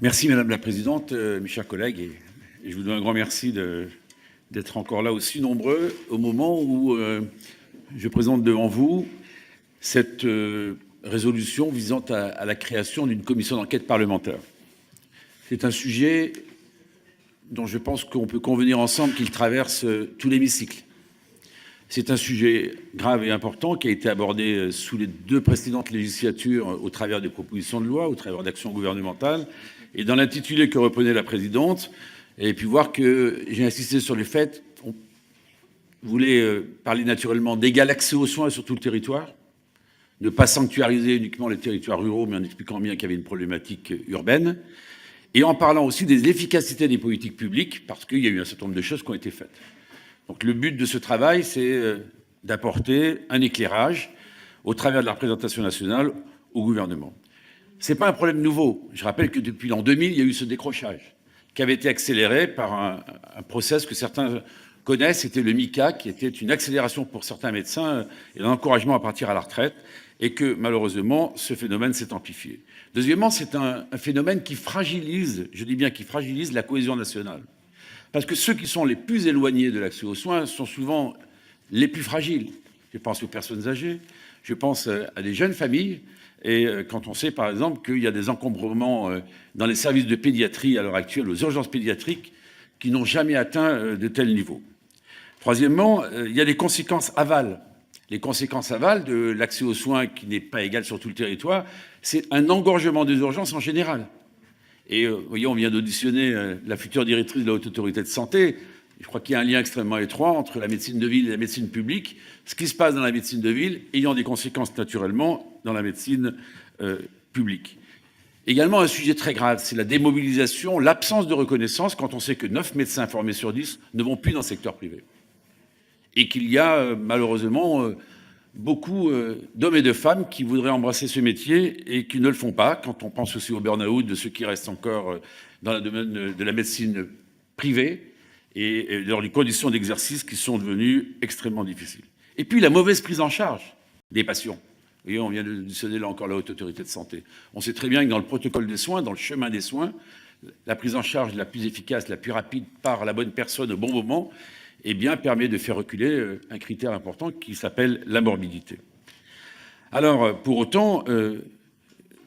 Merci Madame la Présidente, mes chers collègues, et je vous donne un grand merci d'être encore là aussi nombreux au moment où je présente devant vous cette résolution visant à la création d'une commission d'enquête parlementaire. C'est un sujet dont je pense qu'on peut convenir ensemble qu'il traverse tout l'hémicycle. C'est un sujet grave et important qui a été abordé sous les deux précédentes législatures au travers des propositions de loi, au travers d'actions gouvernementales. Et dans l'intitulé que reprenait la présidente, vous avez pu voir que j'ai insisté sur le fait qu'on voulait parler naturellement d'égal accès aux soins sur tout le territoire, ne pas sanctuariser uniquement les territoires ruraux, mais en expliquant bien qu'il y avait une problématique urbaine, et en parlant aussi des efficacités des politiques publiques, parce qu'il y a eu un certain nombre de choses qui ont été faites. Donc le but de ce travail, c'est d'apporter un éclairage au travers de la représentation nationale au gouvernement. Ce n'est pas un problème nouveau. Je rappelle que depuis l'an 2000, il y a eu ce décrochage qui avait été accéléré par un process que certains connaissent, c'était le MICA, qui était une accélération pour certains médecins et un encouragement à partir à la retraite, et que malheureusement, ce phénomène s'est amplifié. Deuxièmement, c'est un phénomène qui fragilise, je dis bien qui fragilise la cohésion nationale. Parce que ceux qui sont les plus éloignés de l'accès aux soins sont souvent les plus fragiles. Je pense aux personnes âgées, je pense à des jeunes familles, et quand on sait par exemple qu'il y a des encombrements dans les services de pédiatrie à l'heure actuelle, aux urgences pédiatriques, qui n'ont jamais atteint de tels niveaux. Troisièmement, il y a des conséquences aval. Les conséquences aval de l'accès aux soins qui n'est pas égal sur tout le territoire, c'est un engorgement des urgences en général. Et vous voyez, on vient d'auditionner la future directrice de la Haute Autorité de Santé. Je crois qu'il y a un lien extrêmement étroit entre la médecine de ville et la médecine publique. Ce qui se passe dans la médecine de ville ayant des conséquences naturellement dans la médecine publique. Également un sujet très grave, c'est la démobilisation, l'absence de reconnaissance quand on sait que 9 médecins formés sur 10 ne vont plus dans le secteur privé. Et qu'il y a malheureusement beaucoup d'hommes et de femmes qui voudraient embrasser ce métier et qui ne le font pas, quand on pense aussi au burn-out de ceux qui restent encore dans le domaine de la médecine privée et dans les conditions d'exercice qui sont devenues extrêmement difficiles. Et puis la mauvaise prise en charge des patients. Vous voyez, on vient de sonner là encore la Haute Autorité de Santé. On sait très bien que dans le protocole des soins, dans le chemin des soins, la prise en charge la plus efficace, la plus rapide par la bonne personne au bon moment, eh bien, permet de faire reculer un critère important qui s'appelle la morbidité. Alors, pour autant,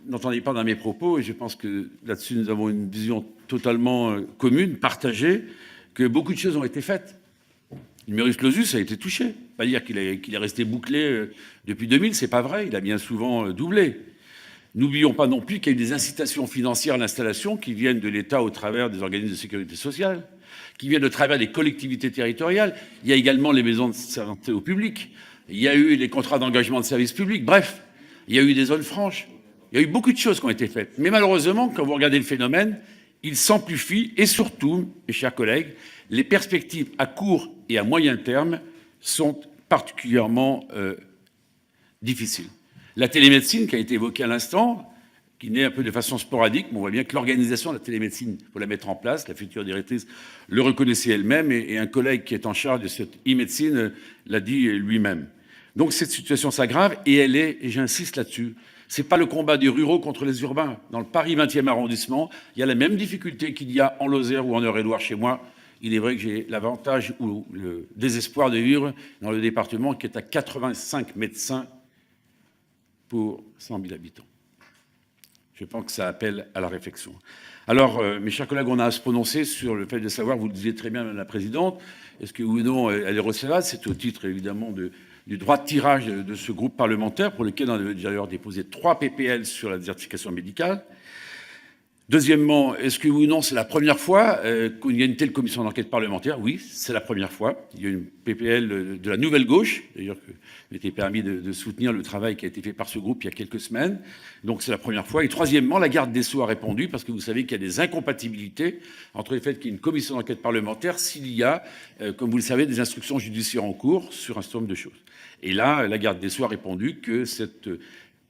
n'entendez pas dans mes propos, et je pense que là-dessus nous avons une vision totalement commune, partagée, que beaucoup de choses ont été faites. Le numerus clausus a été touché. Pas dire qu'il est resté bouclé depuis 2000, c'est pas vrai, il a bien souvent doublé. N'oublions pas non plus qu'il y a eu des incitations financières à l'installation qui viennent de l'État au travers des organismes de sécurité sociale, qui viennent de travers des collectivités territoriales. Il y a également les maisons de santé au public. Il y a eu les contrats d'engagement de service public. Bref, il y a eu des zones franches. Il y a eu beaucoup de choses qui ont été faites. Mais malheureusement, quand vous regardez le phénomène, il s'amplifie et surtout, mes chers collègues, les perspectives à court et à moyen terme sont particulièrement difficiles. La télémédecine qui a été évoquée à l'instant, qui naît un peu de façon sporadique, mais on voit bien que l'organisation de la télémédecine, il faut la mettre en place. La future directrice le reconnaissait elle-même et un collègue qui est en charge de cette e-médecine l'a dit lui-même. Donc cette situation s'aggrave et elle est, et j'insiste là-dessus, c'est pas le combat des ruraux contre les urbains. Dans le Paris 20e arrondissement, il y a la même difficulté qu'il y a en Lozère ou en Eure-et-Loir chez moi. Il est vrai que j'ai l'avantage ou le désespoir de vivre dans le département qui est à 85 médecins pour 100 000 habitants. Je pense que ça appelle à la réflexion. Alors, mes chers collègues, on a à se prononcer sur le fait de savoir, vous le disiez très bien, Madame la Présidente, est-ce que oui ou non elle est recevable? C'est au titre, évidemment, du droit de tirage de ce groupe parlementaire, pour lequel on avait d'ailleurs déposé 3 PPL sur la désertification médicale. Deuxièmement, est-ce que oui ou non c'est la première fois qu'il y a une telle commission d'enquête parlementaire? Oui, c'est la première fois. Il y a une PPL de la Nouvelle Gauche, d'ailleurs, qui m'était permis de soutenir le travail qui a été fait par ce groupe il y a quelques semaines. Donc c'est la première fois. Et troisièmement, la garde des Sceaux a répondu, parce que vous savez qu'il y a des incompatibilités entre le fait qu'il y ait une commission d'enquête parlementaire s'il y a, comme vous le savez, des instructions judiciaires en cours sur un certain nombre de choses. Et là, la garde des Sceaux a répondu que cette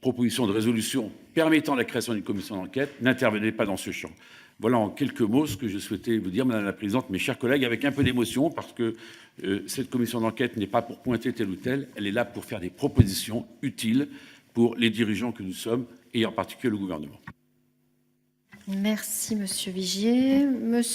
proposition de résolution permettant la création d'une commission d'enquête n'intervenait pas dans ce champ. Voilà en quelques mots ce que je souhaitais vous dire, Madame la Présidente, mes chers collègues, avec un peu d'émotion, parce que cette commission d'enquête n'est pas pour pointer tel ou tel, elle est là pour faire des propositions utiles pour les dirigeants que nous sommes, et en particulier le gouvernement. Merci, Monsieur Vigier. Monsieur